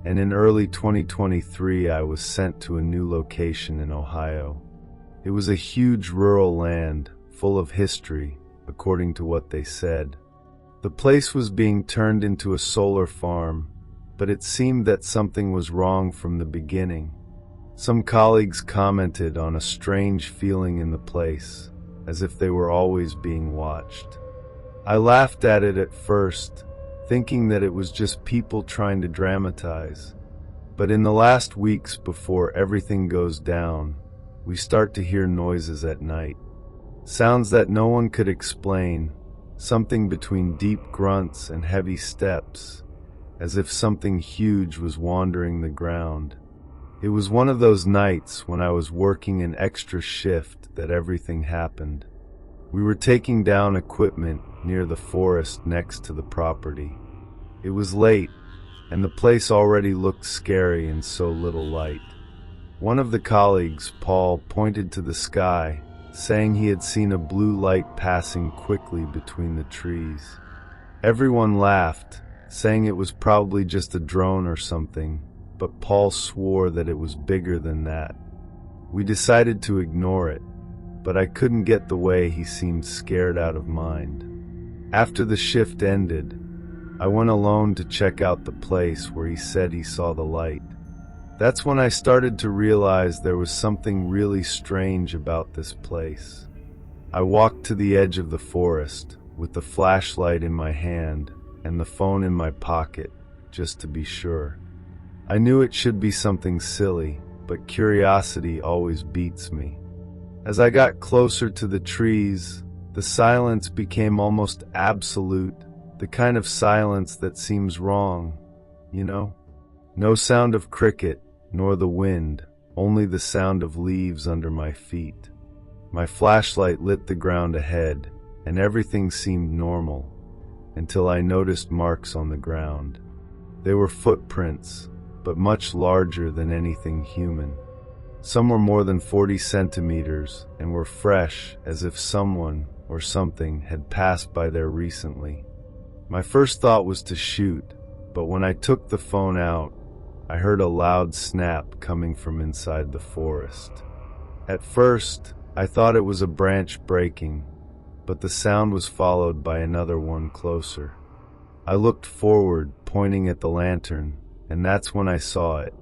and in early 2023 I was sent to a new location in Ohio. It was a huge rural land, full of history, according to what they said. The place was being turned into a solar farm, but it seemed that something was wrong from the beginning. Some colleagues commented on a strange feeling in the place, as if they were always being watched. I laughed at it at first, thinking that it was just people trying to dramatize. But in the last weeks before everything goes down, we start to hear noises at night. Sounds that no one could explain, something between deep grunts and heavy steps, as if something huge was wandering the ground. It was one of those nights when I was working an extra shift that everything happened. We were taking down equipment near the forest next to the property. It was late, and the place already looked scary in so little light. One of the colleagues, Paul, pointed to the sky, saying he had seen a blue light passing quickly between the trees. Everyone laughed, saying it was probably just a drone or something, but Paul swore that it was bigger than that. We decided to ignore it, but I couldn't get the way he seemed scared out of mind. After the shift ended, I went alone to check out the place where he said he saw the light. That's when I started to realize there was something really strange about this place. I walked to the edge of the forest, with the flashlight in my hand and the phone in my pocket, just to be sure. I knew it should be something silly, but curiosity always beats me. As I got closer to the trees, the silence became almost absolute, the kind of silence that seems wrong, you know? No sound of cricket, nor the wind, only the sound of leaves under my feet. My flashlight lit the ground ahead, and everything seemed normal, until I noticed marks on the ground. They were footprints, but much larger than anything human. Some were more than 40 centimeters and were fresh, as if someone or something had passed by there recently. My first thought was to shoot, but when I took the phone out, I heard a loud snap coming from inside the forest. At first, I thought it was a branch breaking, but the sound was followed by another one closer. I looked forward, pointing at the lantern, and that's when I saw it.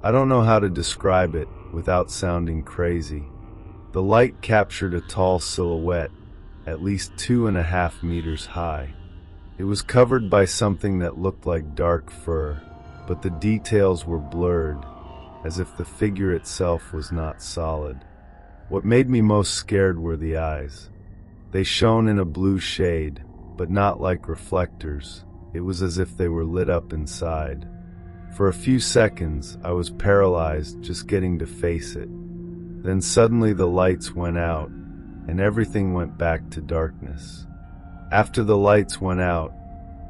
I don't know how to describe it without sounding crazy. The light captured a tall silhouette, at least 2.5 meters high. It was covered by something that looked like dark fur, but the details were blurred, as if the figure itself was not solid. What made me most scared were the eyes. They shone in a blue shade, but not like reflectors. It was as if they were lit up inside. For a few seconds, I was paralyzed just getting to face it. Then suddenly the lights went out, and everything went back to darkness. After the lights went out,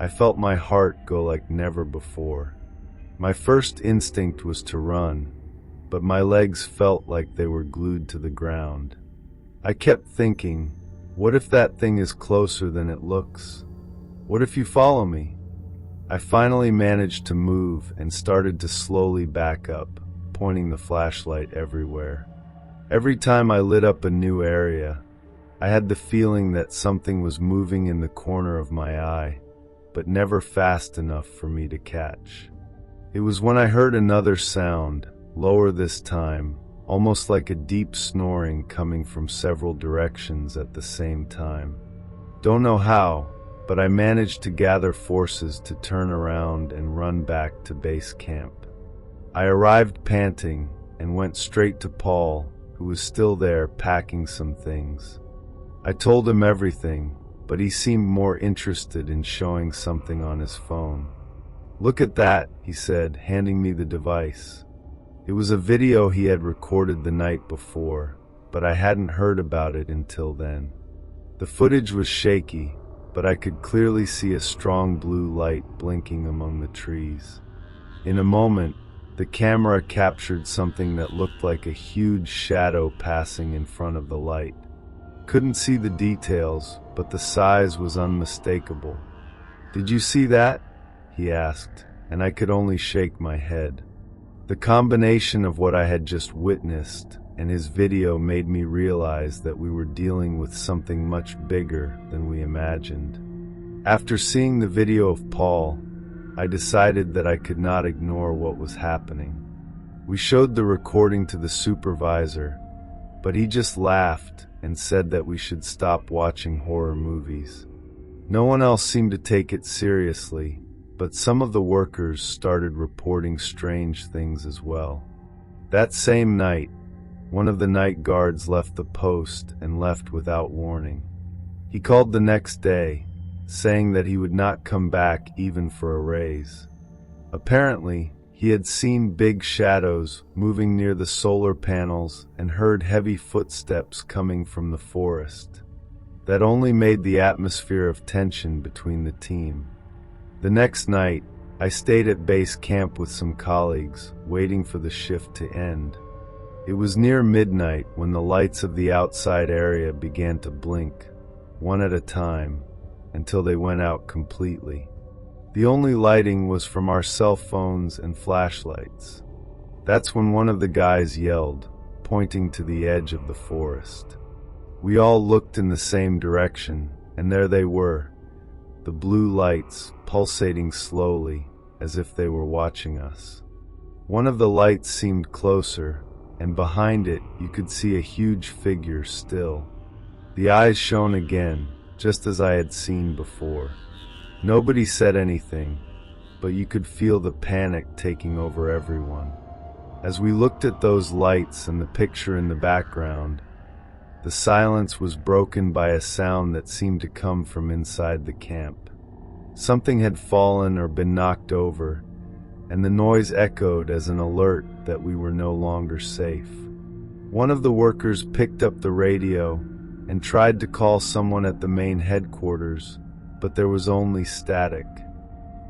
I felt my heart go like never before. My first instinct was to run, but my legs felt like they were glued to the ground. I kept thinking, what if that thing is closer than it looks? What if you follow me? I finally managed to move and started to slowly back up, pointing the flashlight everywhere. Every time I lit up a new area, I had the feeling that something was moving in the corner of my eye, but never fast enough for me to catch. It was when I heard another sound, lower this time, almost like a deep snoring coming from several directions at the same time. Don't know how, but I managed to gather forces to turn around and run back to base camp. I arrived panting and went straight to Paul, who was still there packing some things. I told him everything, but he seemed more interested in showing something on his phone. "Look at that," he said, handing me the device. It was a video he had recorded the night before, but I hadn't heard about it until then. The footage was shaky, but I could clearly see a strong blue light blinking among the trees. In a moment, The camera captured something that looked like a huge shadow passing in front of the light. Couldn't see the details, but the size was unmistakable. "Did you see that?" he asked, and I could only shake my head. The combination of what I had just witnessed and his video made me realize that we were dealing with something much bigger than we imagined. After seeing the video of Paul, I decided that I could not ignore what was happening. We showed the recording to the supervisor, but he just laughed and said that we should stop watching horror movies. No one else seemed to take it seriously, but some of the workers started reporting strange things as well. That same night, one of the night guards left the post and left without warning. He called the next day, saying that he would not come back even for a raise. Apparently, he had seen big shadows moving near the solar panels and heard heavy footsteps coming from the forest. That only made the atmosphere of tension between the team. The next night, I stayed at base camp with some colleagues, waiting for the shift to end. It was near midnight when the lights of the outside area began to blink, one at a time, until they went out completely. The only lighting was from our cell phones and flashlights. That's when one of the guys yelled, pointing to the edge of the forest. We all looked in the same direction, and there they were, the blue lights pulsating slowly as if they were watching us. One of the lights seemed closer, and behind it you could see a huge figure still. The eyes shone again, just as I had seen before. Nobody said anything, but you could feel the panic taking over everyone. As we looked at those lights and the picture in the background, the silence was broken by a sound that seemed to come from inside the camp. Something had fallen or been knocked over, and the noise echoed as an alert that we were no longer safe. One of the workers picked up the radio and tried to call someone at the main headquarters, but there was only static.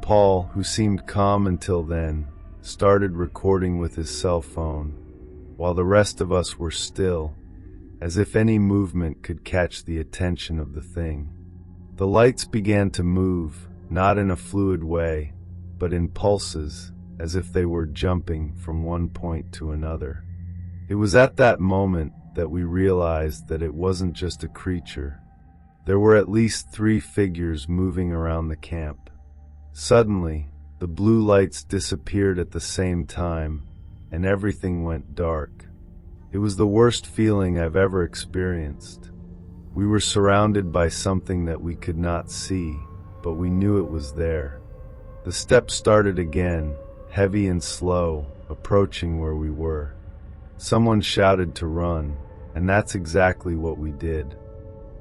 Paul, who seemed calm until then, started recording with his cell phone, while the rest of us were still, as if any movement could catch the attention of the thing. The lights began to move, not in a fluid way, but in pulses, as if they were jumping from one point to another. It was at that moment that we realized that it wasn't just a creature. There were at least 3 figures moving around the camp. Suddenly, the blue lights disappeared at the same time, and everything went dark. It was the worst feeling I've ever experienced. We were surrounded by something that we could not see, but we knew it was there. The steps started again, heavy and slow, approaching where we were. Someone shouted to run, and that's exactly what we did.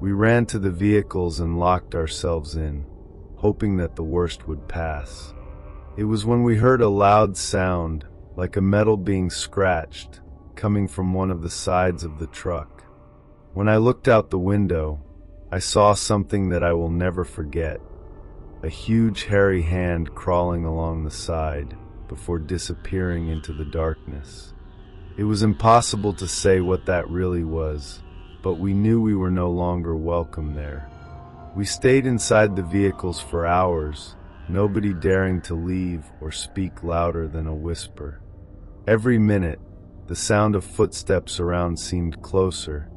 We ran to the vehicles and locked ourselves in, hoping that the worst would pass. It was when we heard a loud sound, like a metal being scratched, coming from one of the sides of the truck. When I looked out the window, I saw something that I will never forget. A huge hairy hand crawling along the side before disappearing into the darkness. It was impossible to say what that really was, but we knew we were no longer welcome there. We stayed inside the vehicles for hours, nobody daring to leave or speak louder than a whisper. Every minute, the sound of footsteps around seemed closer,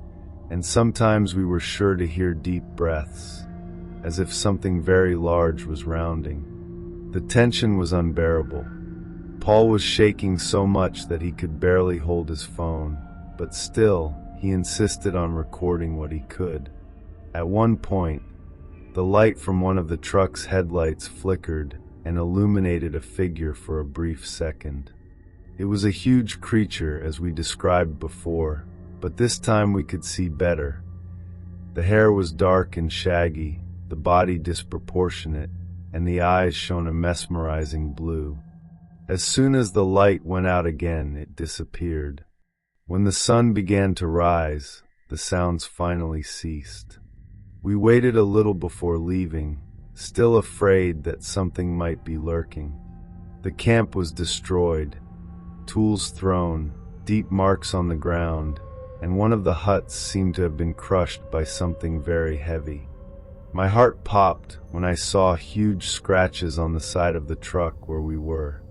and sometimes we were sure to hear deep breaths, as if something very large was rounding. The tension was unbearable. Paul was shaking so much that he could barely hold his phone, but still, he insisted on recording what he could. At one point, the light from one of the truck's headlights flickered and illuminated a figure for a brief second. It was a huge creature, as we described before, but this time we could see better. The hair was dark and shaggy, the body disproportionate, and the eyes shone a mesmerizing blue. As soon as the light went out again, it disappeared. When the sun began to rise, the sounds finally ceased. We waited a little before leaving, still afraid that something might be lurking. The camp was destroyed, tools thrown, deep marks on the ground, and one of the huts seemed to have been crushed by something very heavy. My heart popped when I saw huge scratches on the side of the truck where we were.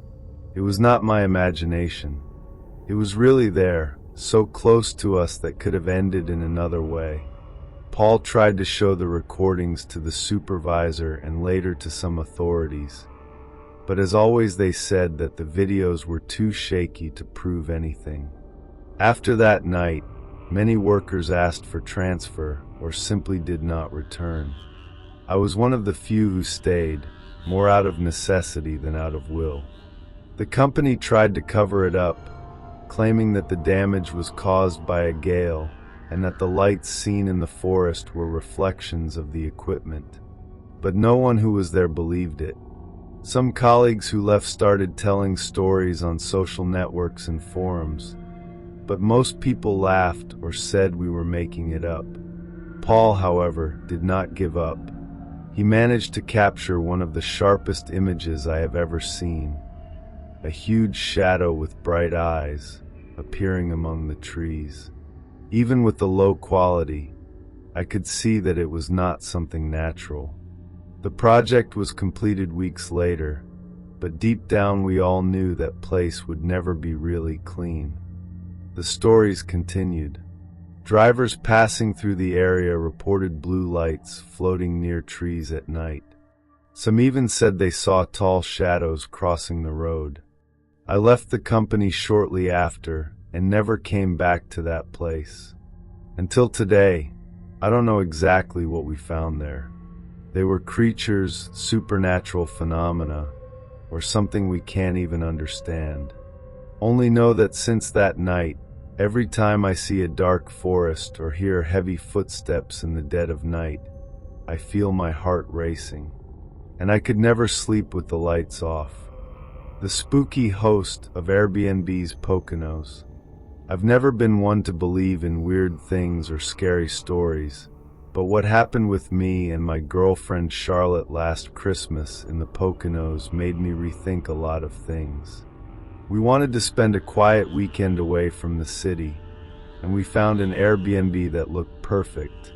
It was not my imagination. It was really there, so close to us that could have ended in another way. Paul tried to show the recordings to the supervisor and later to some authorities. But as always, they said that the videos were too shaky to prove anything. After that night, many workers asked for transfer or simply did not return. I was one of the few who stayed, more out of necessity than out of will. The company tried to cover it up, claiming that the damage was caused by a gale and that the lights seen in the forest were reflections of the equipment. But no one who was there believed it. Some colleagues who left started telling stories on social networks and forums, but most people laughed or said we were making it up. Paul, however, did not give up. He managed to capture one of the sharpest images I have ever seen. A huge shadow with bright eyes appearing among the trees. Even with the low quality, I could see that it was not something natural. The project was completed weeks later, but deep down we all knew that place would never be really clean. The stories continued. Drivers passing through the area reported blue lights floating near trees at night. Some even said they saw tall shadows crossing the road. I left the company shortly after and never came back to that place. Until today, I don't know exactly what we found there. They were creatures, supernatural phenomena, or something we can't even understand. Only know that since that night, every time I see a dark forest or hear heavy footsteps in the dead of night, I feel my heart racing. And I could never sleep with the lights off. The spooky host of Airbnb's Poconos. I've never been one to believe in weird things or scary stories, but what happened with me and my girlfriend Charlotte last Christmas in the Poconos made me rethink a lot of things. We wanted to spend a quiet weekend away from the city, and we found an Airbnb that looked perfect.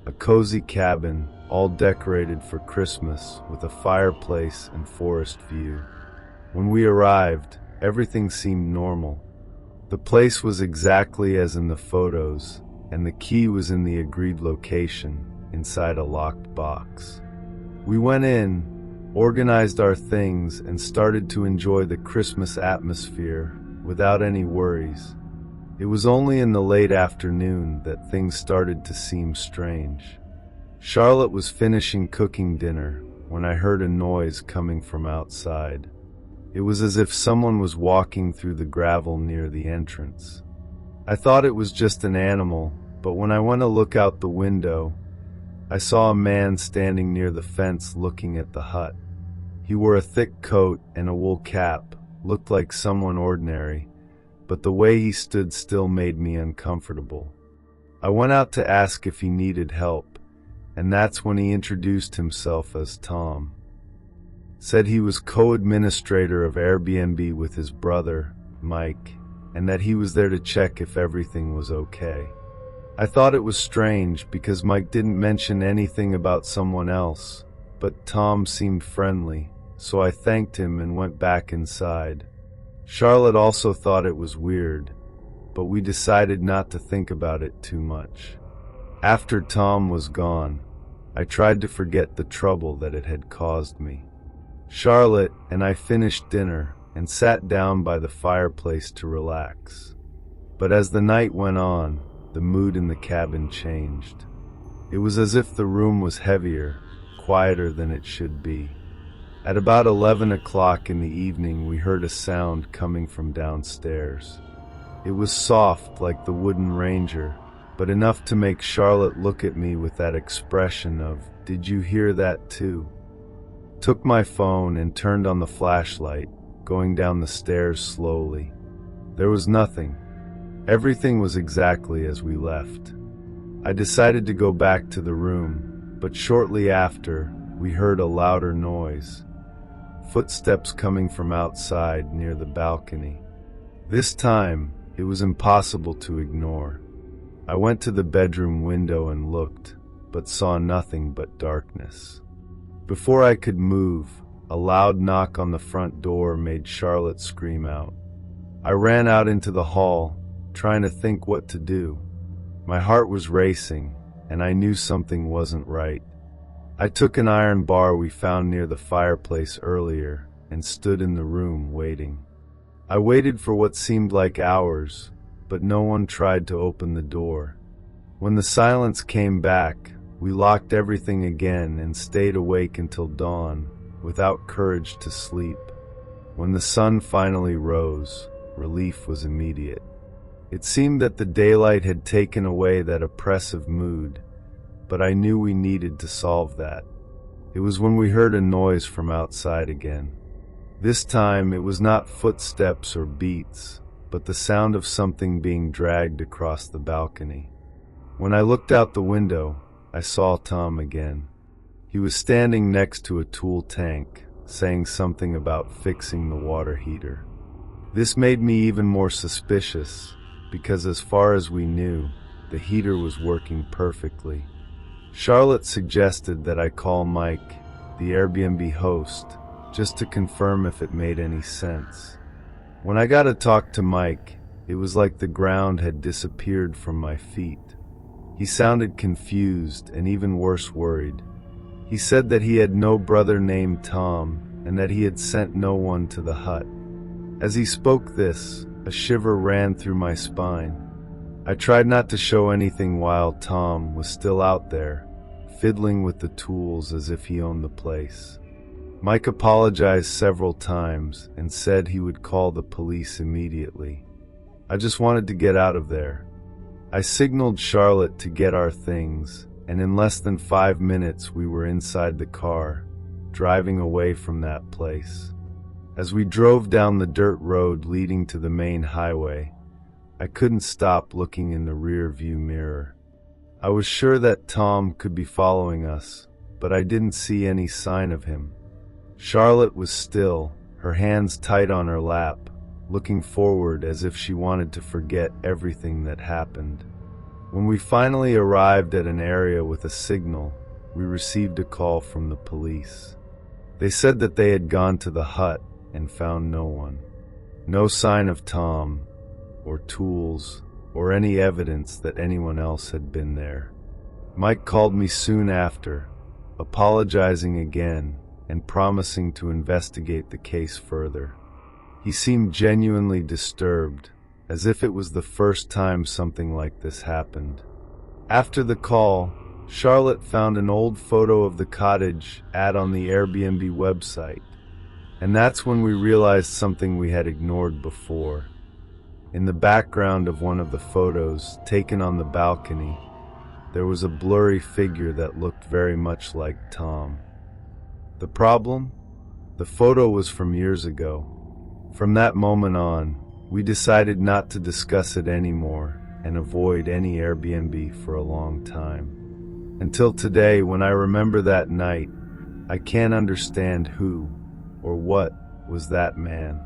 A cozy cabin, all decorated for Christmas with a fireplace and forest view. When we arrived, everything seemed normal. The place was exactly as in the photos, and the key was in the agreed location, inside a locked box. We went in, organized our things, and started to enjoy the Christmas atmosphere without any worries. It was only in the late afternoon that things started to seem strange. Charlotte was finishing cooking dinner when I heard a noise coming from outside. It was as if someone was walking through the gravel near the entrance. I thought it was just an animal, but when I went to look out the window, I saw a man standing near the fence looking at the hut. He wore a thick coat and a wool cap, looked like someone ordinary, but the way he stood still made me uncomfortable. I went out to ask if he needed help, and that's when he introduced himself as Tom. Said he was co-administrator of Airbnb with his brother, Mike, and that he was there to check if everything was okay. I thought it was strange because Mike didn't mention anything about someone else, but Tom seemed friendly, so I thanked him and went back inside. Charlotte also thought it was weird, but we decided not to think about it too much. After Tom was gone, I tried to forget the trouble that it had caused me. Charlotte and I finished dinner and sat down by the fireplace to relax. But as the night went on, the mood in the cabin changed. It was as if the room was heavier, quieter than it should be. At about 11 o'clock in the evening, we heard a sound coming from downstairs. It was soft like the wooden ranger, but enough to make Charlotte look at me with that expression of, "Did you hear that too?" Took my phone and turned on the flashlight, going down the stairs slowly. There was nothing. Everything was exactly as we left. I decided to go back to the room, but shortly after, we heard a louder noise. Footsteps coming from outside near the balcony. This time, it was impossible to ignore. I went to the bedroom window and looked, but saw nothing but darkness. Before I could move, a loud knock on the front door made Charlotte scream out. I ran out into the hall, trying to think what to do. My heart was racing, and I knew something wasn't right. I took an iron bar we found near the fireplace earlier and stood in the room waiting. I waited for what seemed like hours, but no one tried to open the door. When the silence came back, we locked everything again and stayed awake until dawn, without courage to sleep. When the sun finally rose, relief was immediate. It seemed that the daylight had taken away that oppressive mood, but I knew we needed to solve that. It was when we heard a noise from outside again. This time it was not footsteps or beats, but the sound of something being dragged across the balcony. When I looked out the window, I saw Tom again. He was standing next to a tool tank, saying something about fixing the water heater. This made me even more suspicious, because as far as we knew, the heater was working perfectly. Charlotte suggested that I call Mike, the Airbnb host, just to confirm if it made any sense. When I got to talk to Mike, it was like the ground had disappeared from my feet. He sounded confused and even worse worried. He said that he had no brother named Tom and that he had sent no one to the hut. As he spoke this, a shiver ran through my spine. I tried not to show anything while Tom was still out there, fiddling with the tools as if he owned the place. Mike apologized several times and said he would call the police immediately. I just wanted to get out of there. I signaled Charlotte to get our things, and in less than 5 minutes we were inside the car, driving away from that place. As we drove down the dirt road leading to the main highway, I couldn't stop looking in the rear view mirror. I was sure that Tom could be following us, but I didn't see any sign of him. Charlotte was still, her hands tight on her lap, looking forward as if she wanted to forget everything that happened. When we finally arrived at an area with a signal, we received a call from the police. They said that they had gone to the hut and found no one. No sign of Tom, or tools, or any evidence that anyone else had been there. Mike called me soon after, apologizing again and promising to investigate the case further. He seemed genuinely disturbed, as if it was the first time something like this happened. After the call, Charlotte found an old photo of the cottage ad on the Airbnb website, and that's when we realized something we had ignored before. In the background of one of the photos, taken on the balcony, there was a blurry figure that looked very much like Tom. The problem? The photo was from years ago. From that moment on, we decided not to discuss it anymore and avoid any Airbnb for a long time. Until today, when I remember that night, I can't understand who or what was that man.